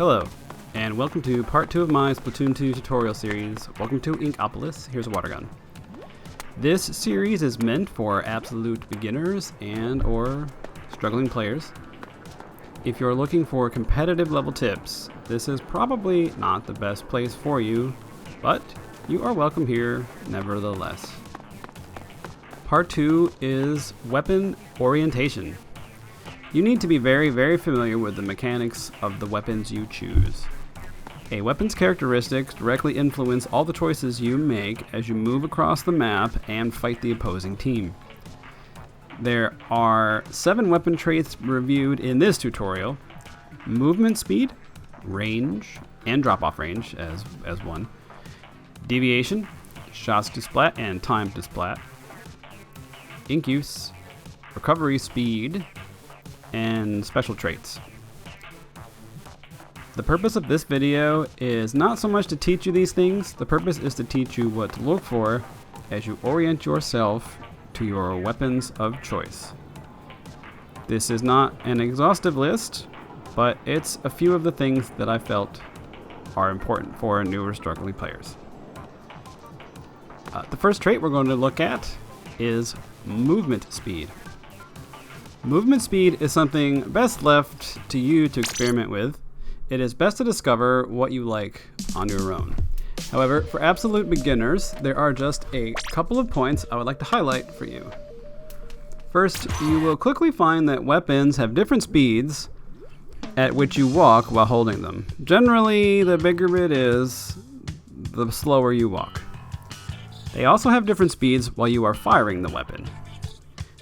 Hello, and welcome to part 2 of my Splatoon 2 tutorial series. Welcome to Inkopolis. Here's a water gun. This series is meant for absolute beginners and or struggling players. If you're looking for competitive level tips, this is probably not the best place for you, but you are welcome here nevertheless. Part 2 is weapon orientation. You need to be very familiar with the mechanics of the weapons you choose. A weapon's characteristics directly influence all the choices you make as you move across the map and fight the opposing team. There are 7 weapon traits reviewed in this tutorial: movement speed, range, and drop-off range as one, deviation, shots to splat and time to splat, ink use, recovery speed, and special traits. The purpose of this video is not so much to teach you these things. The purpose is to teach you what to look for as you orient yourself to your weapons of choice. This is not an exhaustive list, but it's a few of the things that I felt are important for newer struggling players. The first trait we're going to look at is movement speed. Movement speed is something best left to you to experiment with. It is best to discover what you like on your own. However, for absolute beginners, there are just a couple of points I would like to highlight for you. First, you will quickly find that weapons have different speeds at which you walk while holding them. Generally, the bigger it is, the slower you walk. They also have different speeds while you are firing the weapon.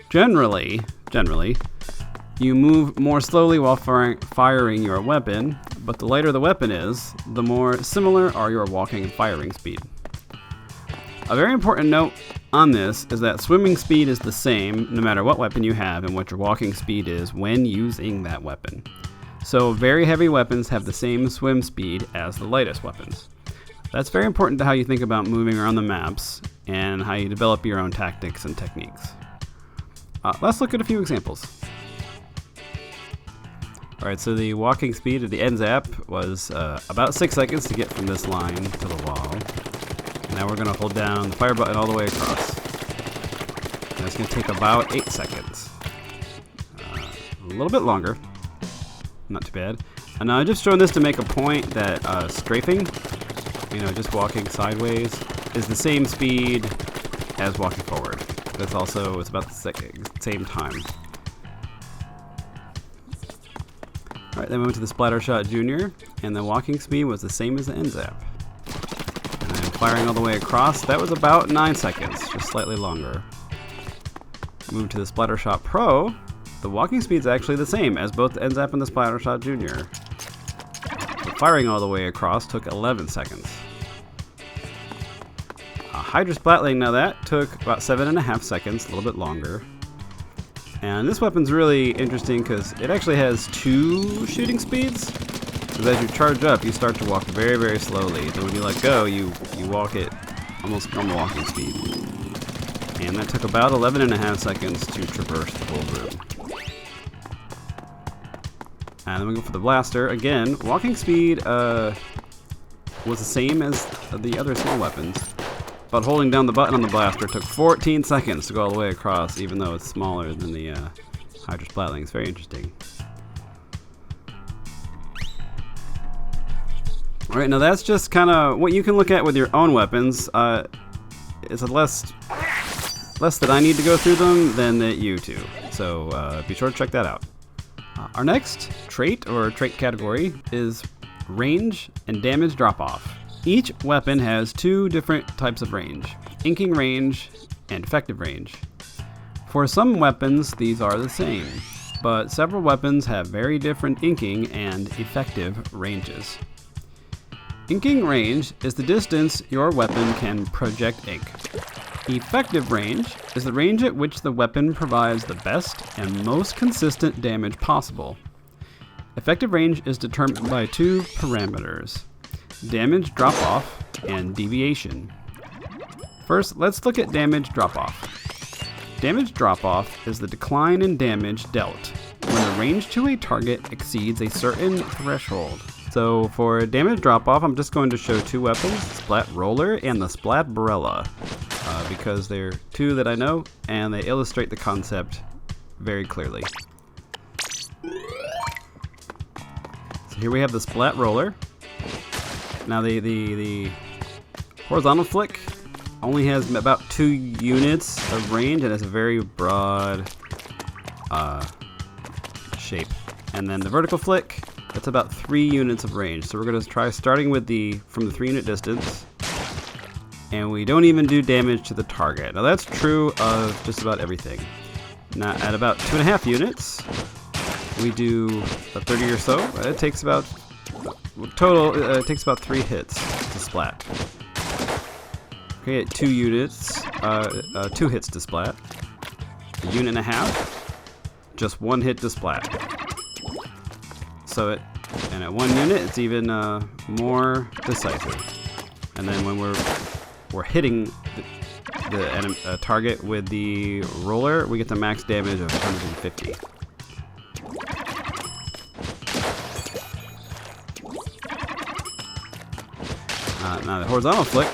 Generally, you move more slowly while firing your weapon, but the lighter the weapon is, the more similar are your walking and firing speed. A very important note on this is that swimming speed is the same no matter what weapon you have and what your walking speed is when using that weapon. So very heavy weapons have the same swim speed as the lightest weapons. That's very important to how you think about moving around the maps and how you develop your own tactics and techniques. Let's look at a few examples. Alright, so the walking speed of the end zap was about 6 seconds to get from this line to the wall. Now we're going to hold down the fire button all the way across. And it's going to take about 8 seconds. A little bit longer. Not too bad. And I'm just showing this to make a point that strafing, just walking sideways, is the same speed as walking forward. It's about the same time. Alright, then we went to the Splatter Shot Junior, and the walking speed was the same as the end zap. And then firing all the way across, that was about 9 seconds, just slightly longer. Moved to the Splatter Shot Pro, the walking speed is actually the same as both the end zap and the Splatter Shot Junior. But firing all the way across took 11 seconds. Hydra Splatling, now that took about 7.5 seconds, a little bit longer. And this weapon's really interesting because it actually has 2 shooting speeds. Because as you charge up, you start to walk very slowly. Then when you let go, you walk at almost normal walking speed. And that took about 11.5 seconds to traverse the whole room. And then we go for the blaster. Again, walking speed was the same as the other small weapons. But holding down the button on the blaster took 14 seconds to go all the way across, even though it's smaller than the Hydra Splatling. It's very interesting. Alright, now that's just kind of what you can look at with your own weapons. It's less that I need to go through them than that you do. So be sure to check that out. Our next trait or trait category is range and damage drop-off. Each weapon has 2 different types of range: inking range and effective range. For some weapons, these are the same, but several weapons have very different inking and effective ranges. Inking range is the distance your weapon can project ink. Effective range is the range at which the weapon provides the best and most consistent damage possible. Effective range is determined by 2 parameters: damage drop-off and deviation. First, let's look at damage drop-off. Damage drop-off is the decline in damage dealt when the range to a target exceeds a certain threshold. So for damage drop-off, I'm just going to show two weapons, the Splat Roller and the Splatbrella, because they're two that I know, and they illustrate the concept very clearly. So here we have the Splat Roller. Now the horizontal flick only has about 2 units of range, and it's a very broad shape. And then the vertical flick, that's about 3 units of range. So we're going to try starting with from the 3-unit distance, and we don't even do damage to the target. Now that's true of just about everything. Now at about 2.5 units, we do a 30 or so. It takes about it takes about 3 hits to splat. Okay, at 2 units, 2 hits to splat. 1.5 units, just 1 hit to splat. So and at 1 unit, it's even more decisive. And then when we're hitting the target with the roller, we get the max damage of 150. Now the horizontal flick,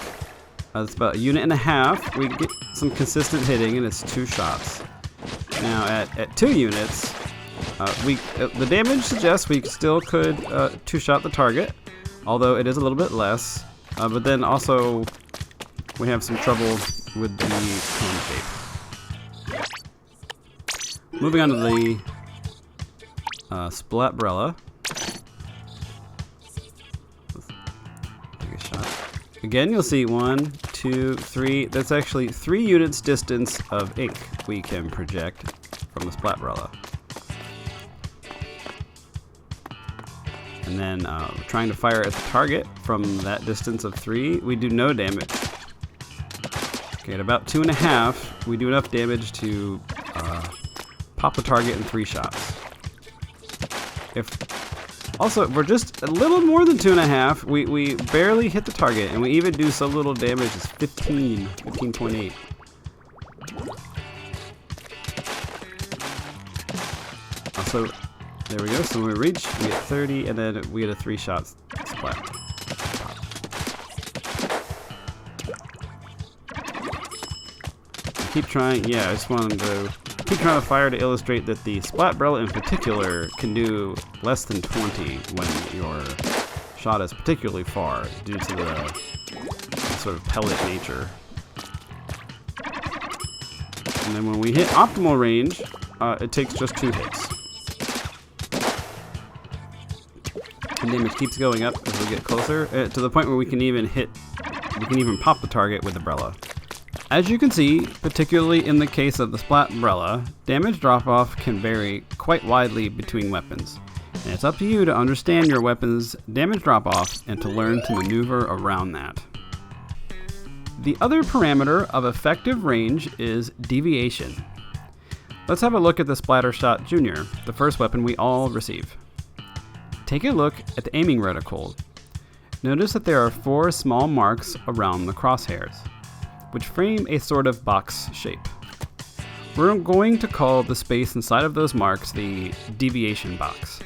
it's about 1.5 units. We get some consistent hitting, and it's 2 shots. Now at 2 units, the damage suggests we still could 2-shot the target, although it is a little bit less. But then also we have some trouble with the cone shape. Moving on to the Splatbrella. Take a shot. Again, you'll see 1, 2, 3. That's actually 3 units distance of ink we can project from the Splatbrella. And then trying to fire at the target from that distance of 3, we do no damage. Okay, at about 2.5, we do enough damage to pop the target in 3 shots. Also, we're just a little more than 2.5. We barely hit the target, and we even do so little damage as 15.8. Also, there we go. So when we reach, we get 30, and then we get a 3-shot splat. Keep trying. Yeah, I just wanted to keep trying to fire to illustrate that the Splatbrella in particular can do less than 20 when your shot is particularly far due to the sort of pellet nature. And then when we hit optimal range, it takes just 2 hits. And damage keeps going up as we get closer, to the point where we can even pop the target with the Brella. As you can see, particularly in the case of the Splatbrella, damage drop-off can vary quite widely between weapons, and it's up to you to understand your weapon's damage drop-off and to learn to maneuver around that. The other parameter of effective range is deviation. Let's have a look at the Splattershot Junior, the first weapon we all receive. Take a look at the aiming reticle. Notice that there are 4 small marks around the crosshairs, which frame a sort of box shape. We're going to call the space inside of those marks the deviation box.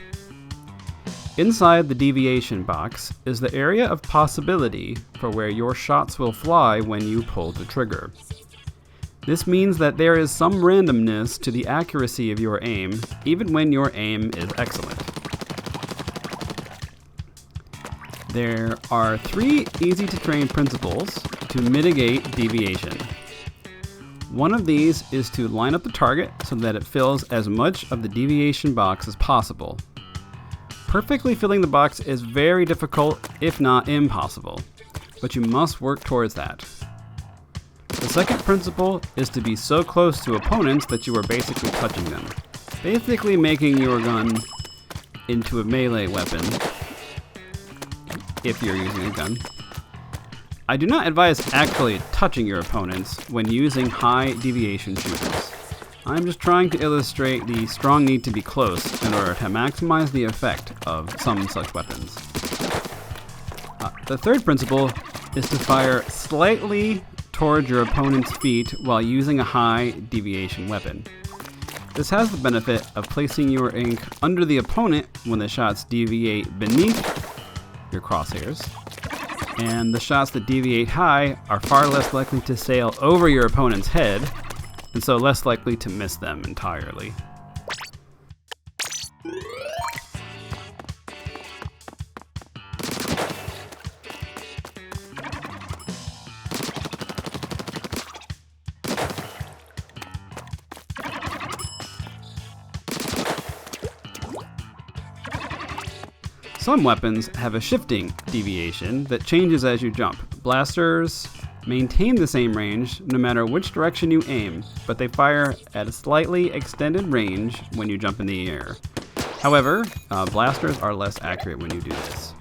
Inside the deviation box is the area of possibility for where your shots will fly when you pull the trigger. This means that there is some randomness to the accuracy of your aim, even when your aim is excellent. There are 3 easy-to-train principles to mitigate deviation. One of these is to line up the target so that it fills as much of the deviation box as possible. Perfectly filling the box is very difficult, if not impossible, but you must work towards that. The second principle is to be so close to opponents that you are basically touching them, basically making your gun into a melee weapon, if you're using a gun. I do not advise actually touching your opponents when using high deviation shooters. I'm just trying to illustrate the strong need to be close in order to maximize the effect of some such weapons. The third principle is to fire slightly towards your opponent's feet while using a high deviation weapon. This has the benefit of placing your ink under the opponent when the shots deviate beneath your crosshairs. And the shots that deviate high are far less likely to sail over your opponent's head, and so less likely to miss them entirely. Some weapons have a shifting deviation that changes as you jump. Blasters maintain the same range no matter which direction you aim, but they fire at a slightly extended range when you jump in the air. However, blasters are less accurate when you do this.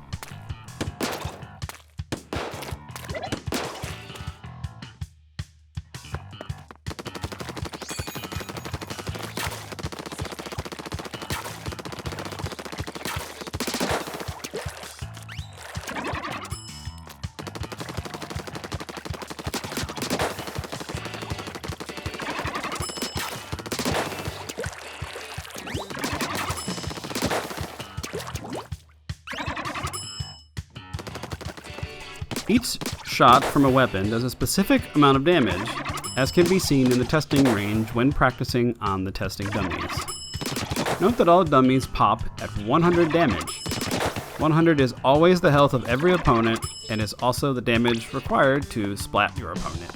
Each shot from a weapon does a specific amount of damage, as can be seen in the testing range when practicing on the testing dummies. Note that all dummies pop at 100 damage. 100 is always the health of every opponent and is also the damage required to splat your opponent.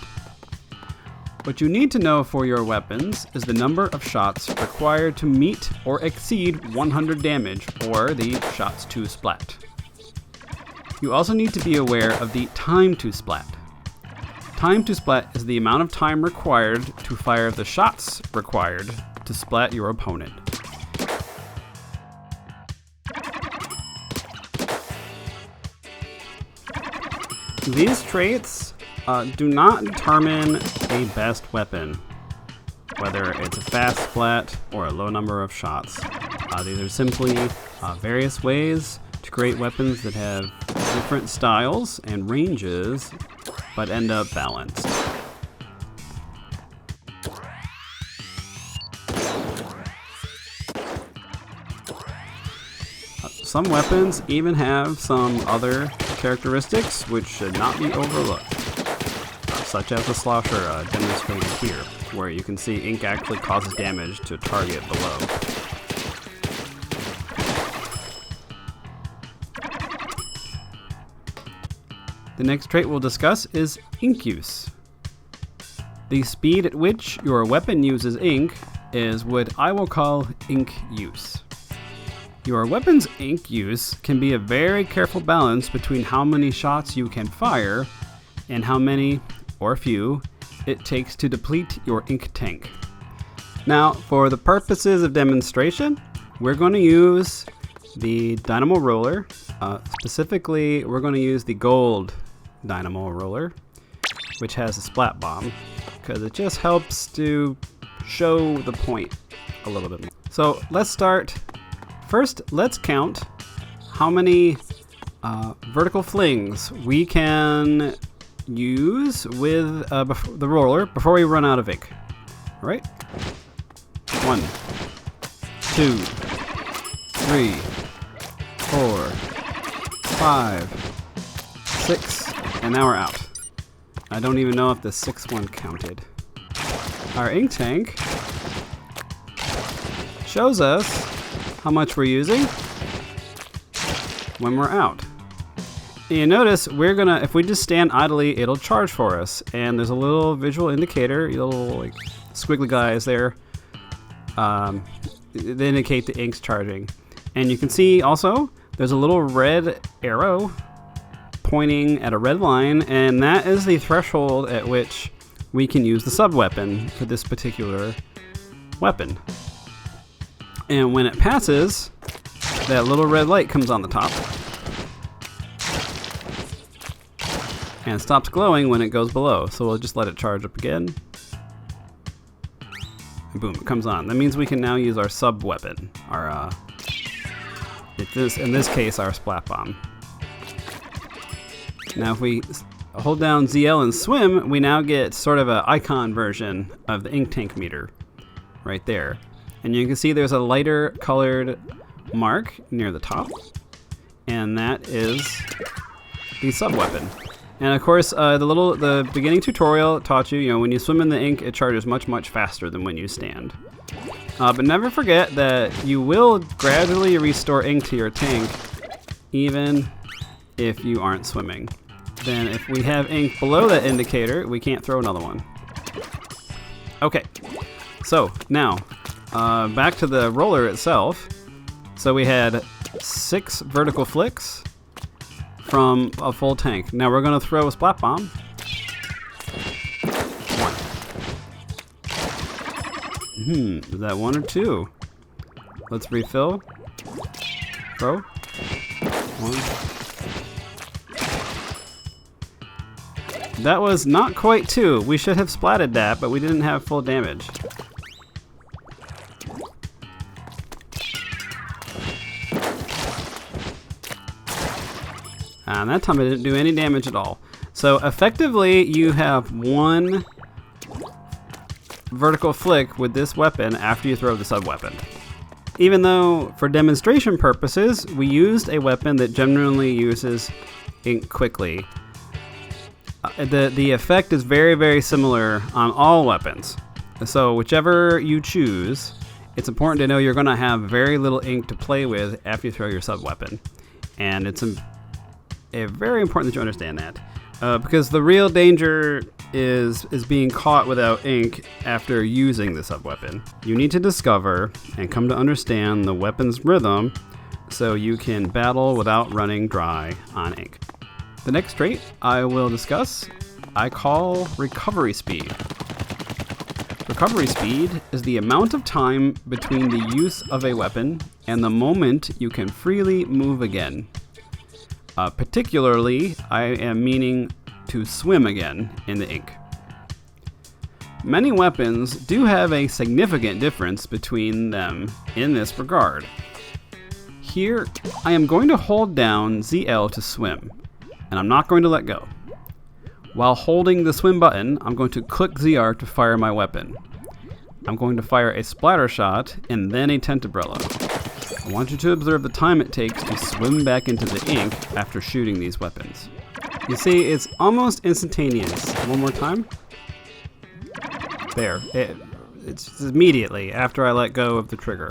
What you need to know for your weapons is the number of shots required to meet or exceed 100 damage, or the shots to splat. You also need to be aware of the time to splat. Time to splat is the amount of time required to fire the shots required to splat your opponent. These traits do not determine a best weapon, whether it's a fast splat or a low number of shots. These are simply various ways to create weapons that have different styles and ranges, but end up balanced. Some weapons even have some other characteristics which should not be overlooked, such as the slosher demonstrated here, where you can see ink actually causes damage to a target below. The next trait we'll discuss is ink use. The speed at which your weapon uses ink is what I will call ink use. Your weapon's ink use can be a very careful balance between how many shots you can fire and how many, or few, it takes to deplete your ink tank. Now, for the purposes of demonstration, we're going to use the dynamo roller. Specifically, we're going to use the gold dynamo roller, which has a splat bomb, because it just helps to show the point a little bit more. So let's start. First, let's count how many vertical flings we can use with the roller before we run out of ink. All right? 1, 2, 3, 4, 5, 6, and now we're out. I don't even know if the 6th one counted. Our ink tank shows us how much we're using when we're out. And you notice we're gonna, if we just stand idly, it'll charge for us. And there's a little visual indicator, little like squiggly guys there. They indicate the ink's charging. And you can see also there's a little red arrow pointing at a red line, and that is the threshold at which we can use the sub-weapon for this particular weapon. And when it passes, that little red light comes on the top and stops glowing when it goes below. So we'll just let it charge up again. And boom, it comes on. That means we can now use our sub-weapon, our in this case, our splat bomb. Now if we hold down ZL and swim, we now get sort of an icon version of the ink tank meter right there. And you can see there's a lighter colored mark near the top. and that is the sub-weapon. And of course, the beginning tutorial taught you, when you swim in the ink, it charges much, much faster than when you stand. But never forget that you will gradually restore ink to your tank, even if you aren't swimming. Then if we have ink below that indicator, we can't throw another one. Okay, so now, back to the roller itself. So we had 6 vertical flicks from a full tank. Now we're gonna throw a splat bomb. 1. Is that 1 or 2? Let's refill. Throw. 1. That was not quite 2. We should have splatted that, but we didn't have full damage. And that time it didn't do any damage at all. So effectively, you have 1 vertical flick with this weapon after you throw the sub-weapon. Even though, for demonstration purposes, we used a weapon that generally uses ink quickly. The effect is very, very similar on all weapons. So whichever you choose, it's important to know you're going to have very little ink to play with after you throw your sub-weapon. And it's very important that you understand that. Because the real danger is being caught without ink after using the sub-weapon. You need to discover and come to understand the weapon's rhythm so you can battle without running dry on ink. The next trait I will discuss, I call recovery speed. Recovery speed is the amount of time between the use of a weapon and the moment you can freely move again. Particularly, I am meaning to swim again in the ink. Many weapons do have a significant difference between them in this regard. Here, I am going to hold down ZL to swim, and I'm not going to let go. While holding the swim button, I'm going to click ZR to fire my weapon. I'm going to fire a splatter shot and then a tent umbrella. I want you to observe the time it takes to swim back into the ink after shooting these weapons. You see, it's almost instantaneous. One more time. There. It's immediately after I let go of the trigger.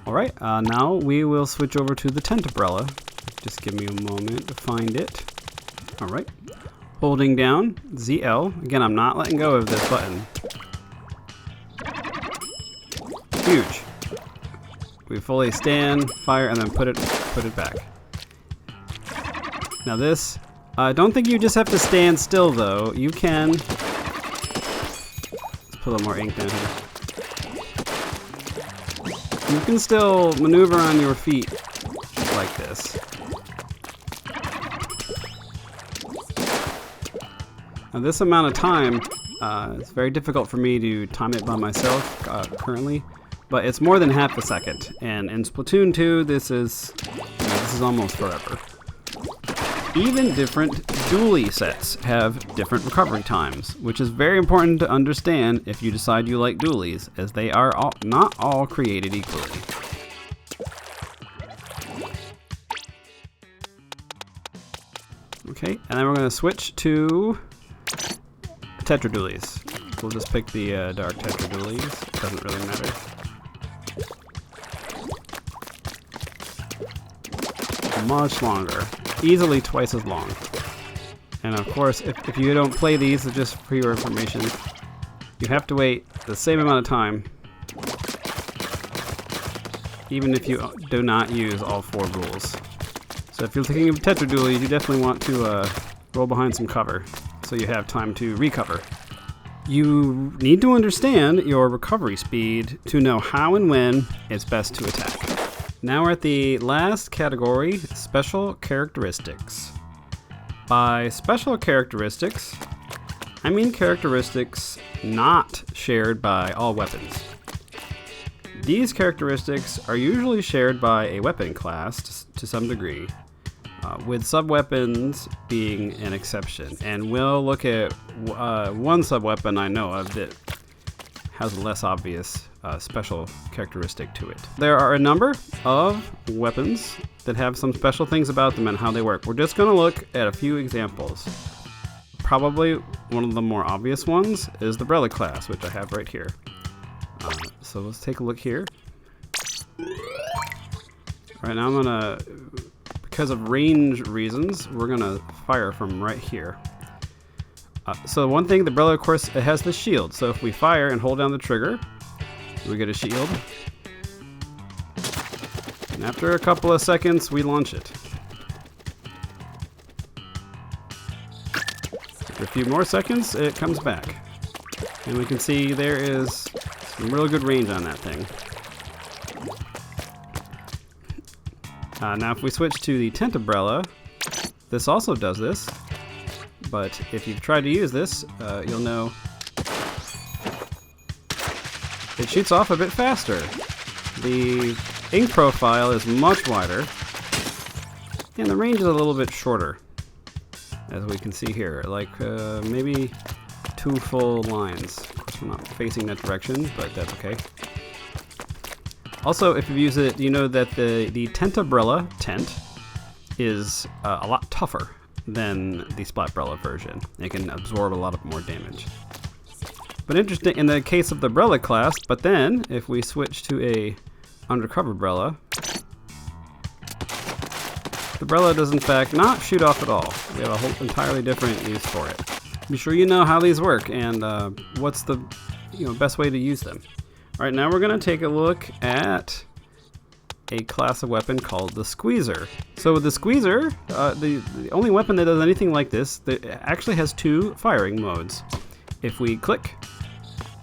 Alright, now we will switch over to the tent umbrella. Just give me a moment to find it. Alright. Holding down ZL. Again, I'm not letting go of this button. Huge. We fully stand, fire, and then put it back. Now this, I don't think you just have to stand still though. You can. Let's put a little more ink down here. You can still maneuver on your feet like this. Now this amount of time, it's very difficult for me to time it by myself currently. But it's more than half a second, and in Splatoon 2, this is almost forever. Even different dually sets have different recovery times, which is very important to understand if you decide you like dualies, as they are not all created equally. Okay, and then we're going to switch to Tetra dualies. We'll just pick the dark Tetra dualies. Doesn't really matter. Much longer, easily twice as long. And of course, if you don't play these, just for your information, you have to wait the same amount of time, even if you do not use all 4 rules. So if you're thinking of Tetra dualies, you definitely want to roll behind some cover, so you have time to recover. You need to understand your recovery speed to know how and when it's best to attack. Now we're at the last category, special characteristics. By special characteristics, I mean characteristics not shared by all weapons. These characteristics are usually shared by a weapon class to some degree, with sub-weapons being an exception. And we'll look at one sub-weapon I know of that has a less obvious special characteristic to it. There are a number of weapons that have some special things about them and how they work. We're just going to look at a few examples. Probably one of the more obvious ones is the Umbrella class, which I have right here. So let's take a look here. Right now I'm gonna, because of range reasons, we're gonna fire from right here. So one thing, the Umbrella, of course, it has the shield. So if we fire and hold down the trigger, we get a shield. And after a couple of seconds, we launch it. After a few more seconds, it comes back. And we can see there is some real good range on that thing. Now if we switch to the tent umbrella, this also does this. But if you've tried to use this, you'll know it shoots off a bit faster. The ink profile is much wider, and the range is a little bit shorter, as we can see here, like maybe 2 full lines. Of course, we're not facing that direction, but that's okay. Also, if you use it, you know that the tent umbrella tent is a lot tougher than the Splatbrella version. It can absorb a lot of more damage. But interesting in the case of the Umbrella class, but then if we switch to a undercover umbrella, the umbrella does in fact not shoot off at all. We have a whole entirely different use for it. Be sure you know how these work and what's the best way to use them. Alright, now we're going to take a look at a class of weapon called the Squeezer. So with the Squeezer, the only weapon that does anything like this, that actually has 2 firing modes. If we click,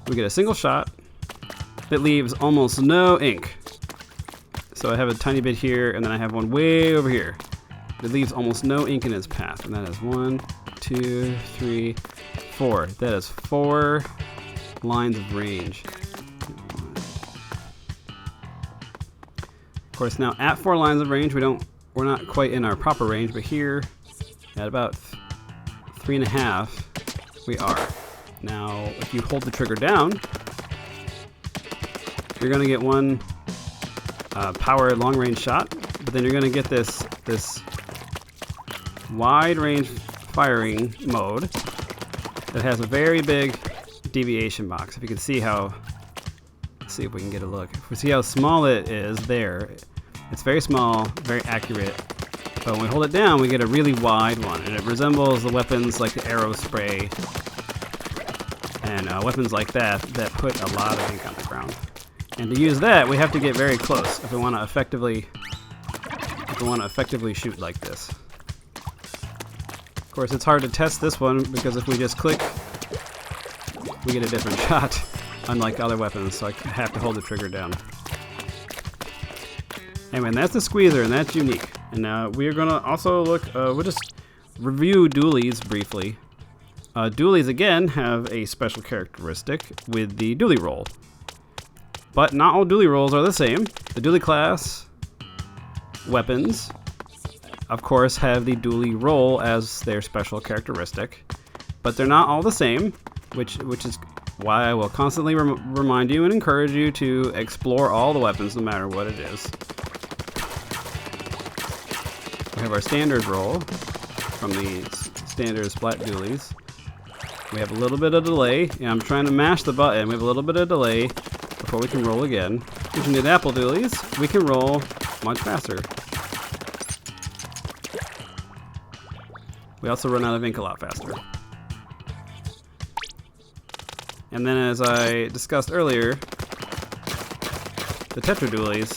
we get a single shot that leaves almost no ink. So I have a tiny bit here, and then I have one way over here that leaves almost no ink in its path. And that is 1, 2, 3, 4. That is 4 lines of range. Of course, now at 4 lines of range, we're not quite in our proper range, but here at about 3.5, we are. Now, if you hold the trigger down, you're going to get one power long-range shot, but then you're going to get this wide-range firing mode that has a very big deviation box. If you can see how, let's see if we can get a look. If we see how small it is there, it's very small, very accurate. But when we hold it down, we get a really wide one, and it resembles the weapons like the arrow spray and weapons like that put a lot of ink on the ground. And to use that, we have to get very close if we want to effectively shoot like this. Of course, it's hard to test this one because if we just click, we get a different shot, unlike other weapons. So I have to hold the trigger down. Anyway, and that's the Squeezer, and that's unique. And we are going to also look, we'll just review dualies briefly. Dualies, again, have a special characteristic with the dually roll. But not all dually rolls are the same. The dually class weapons, of course, have the dually roll as their special characteristic. But they're not all the same, which is why I will constantly remind you and encourage you to explore all the weapons, no matter what it is. We have our standard roll from the standard Splat dualies. We have a little bit of delay. Yeah, I'm trying to mash the button. We have a little bit of delay before we can roll again. Using the Apple dualies, we can roll much faster. We also run out of ink a lot faster. And then, as I discussed earlier, the Tetra dualies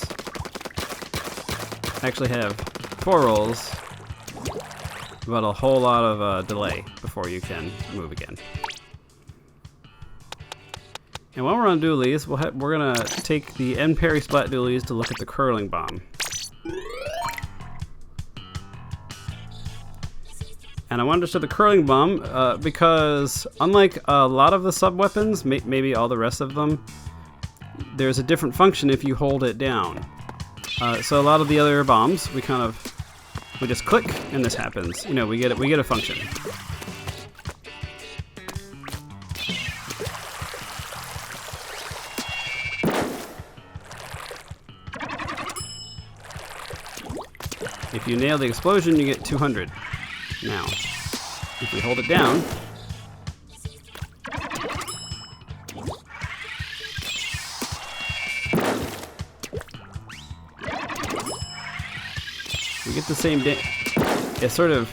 actually have 4 rolls, but a whole lot of delay before you can move again. And while we're on dualies, we're going to take the N Parry Splat dualies to look at the curling bomb. And I wanted to show the curling bomb because unlike a lot of the sub-weapons, maybe all the rest of them, there's a different function if you hold it down. So a lot of the other bombs, we just click and this happens. We get a function. you nail the explosion, you get 200. Now, if we hold it down, we get the same it sort of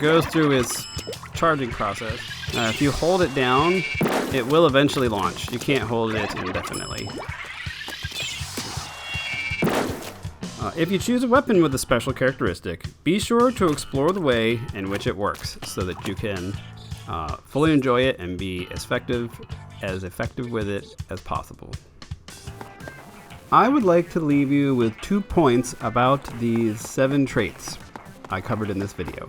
goes through its charging process. If you hold it down, it will eventually launch. You can't hold it indefinitely. If you choose a weapon with a special characteristic, be sure to explore the way in which it works so that you can fully enjoy it and be as effective with it as possible. I would like to leave you with 2 points about these 7 traits I covered in this video.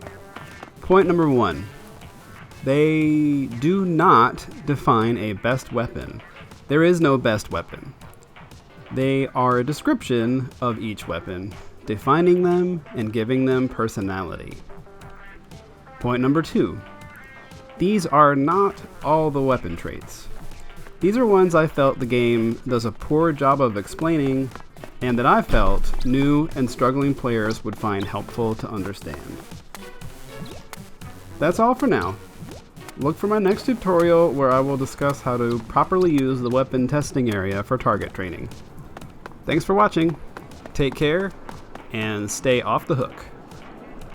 Point number 1. They do not define a best weapon. There is no best weapon. They are a description of each weapon, defining them and giving them personality. Point number 2. These are not all the weapon traits. These are ones I felt the game does a poor job of explaining, and that I felt new and struggling players would find helpful to understand. That's all for now. Look for my next tutorial where I will discuss how to properly use the weapon testing area for target training. Thanks for watching, take care, and stay off the hook.